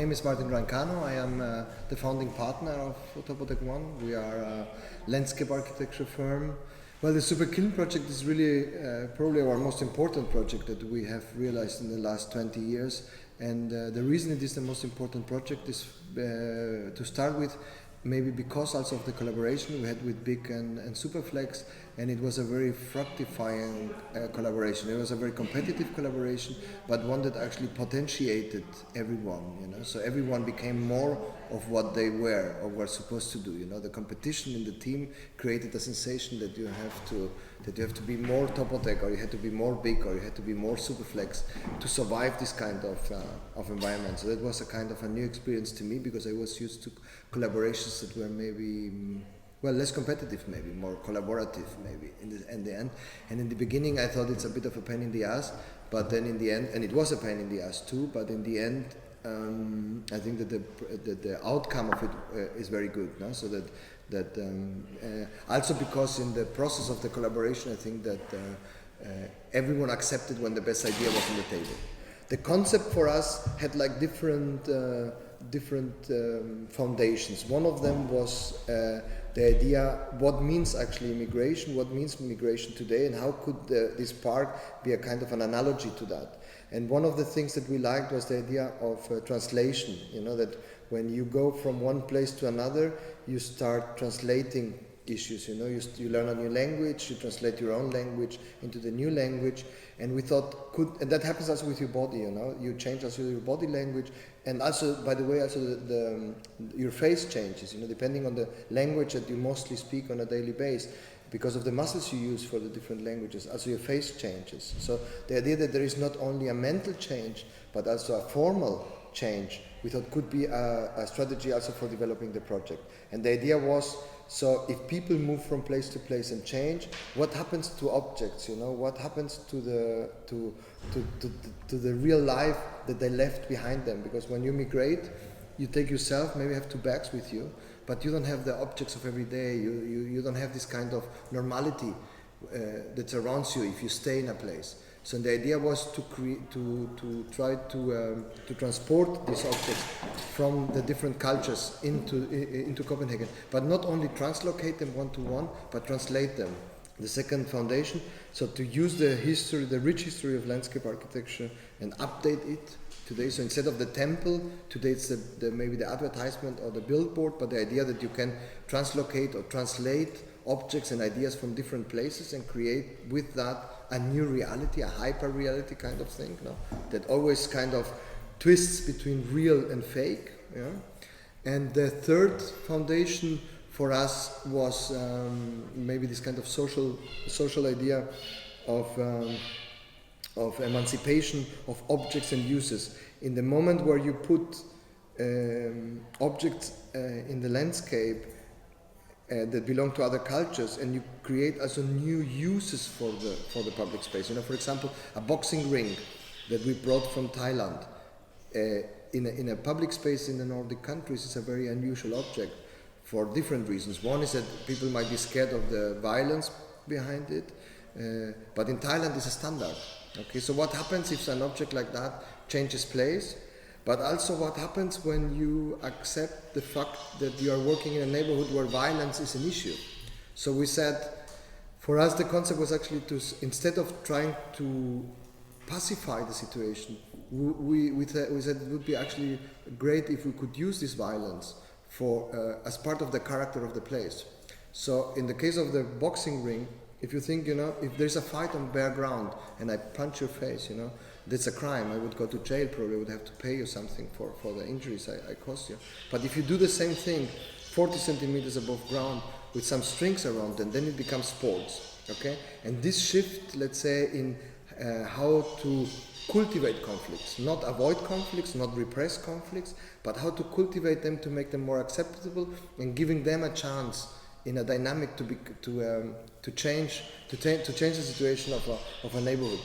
name is Rein-Cano. I am the founding partner of Topotech One. We are a landscape architecture firm. Well, the SuperKilen project is really probably our most important project that we have realized in the last 20 years. And the reason it is the most important project is to start with, maybe because also of the collaboration we had with Big and Superflex, and it was a very fructifying collaboration. It was a very competitive collaboration, but one that actually potentiated everyone, so everyone became more of what they were or were supposed to do. The competition in the team created a sensation that you have to be more Topotech, or you had to be more Big, or you had to be more Superflex to survive this kind of environment. So that was a kind of a new experience to me, because I was used to collaborations that were maybe less competitive, maybe more collaborative, maybe in the end. And in the beginning, I thought it's a bit of a pain in the ass, but then in the end, and it was a pain in the ass too. But in the end, I think that the outcome of it is very good. No? So that also because in the process of the collaboration, I think that everyone accepted when the best idea was on the table. The concept for us had like different foundations. One of them was the idea, what means actually immigration, what means immigration today, and how could this park be a kind of an analogy to that. And one of the things that we liked was the idea of translation, that when you go from one place to another, you start translating issues, you learn a new language, you translate your own language into the new language, and we thought, and that happens also with your body, you change also your body language, and also, by the way, also your face changes, depending on the language that you mostly speak on a daily basis, because of the muscles you use for the different languages, also your face changes. So the idea that there is not only a mental change, but also a formal change, we thought could be a strategy also for developing the project. And the idea was, so if people move from place to place and change, what happens to objects? What happens to the real life that they left behind them? Because when you migrate, you take yourself, maybe have 2 bags with you, but you don't have the objects of every day. You don't have this kind of normality that surrounds you if you stay in a place. So the idea was to try to transport these objects from the different cultures into Copenhagen, but not only translocate them one-to-one, but translate them. The second foundation, so to use the rich history of landscape architecture and update it today. So instead of the temple, today it's maybe the advertisement or the billboard, but the idea that you can translocate or translate objects and ideas from different places and create with that a new reality, a hyper-reality kind of thing, that always kind of twists between real and fake. And the third foundation for us was maybe this kind of social idea of emancipation of objects and uses. In the moment where you put objects in the landscape that belong to other cultures, and you create also new uses for the public space. For example, a boxing ring that we brought from Thailand in a public space in the Nordic countries is a very unusual object for different reasons. One is that people might be scared of the violence behind it, but in Thailand it's a standard. Okay, so what happens if an object like that changes place? But also what happens when you accept the fact that you are working in a neighborhood where violence is an issue. So we said, for us the concept was actually to, instead of trying to pacify the situation, we said it would be actually great if we could use this violence as part of the character of the place. So in the case of the boxing ring, if you think, if there's a fight on bare ground and I punch your face, that's a crime. I would go to jail, probably would have to pay you something for the injuries I caused you. But if you do the same thing 40 centimeters above ground with some strings around them, then it becomes sports. Okay? And this shift, let's say, in how to cultivate conflicts, not avoid conflicts, not repress conflicts, but how to cultivate them to make them more acceptable and giving them a chance in a dynamic to change the situation of a neighborhood.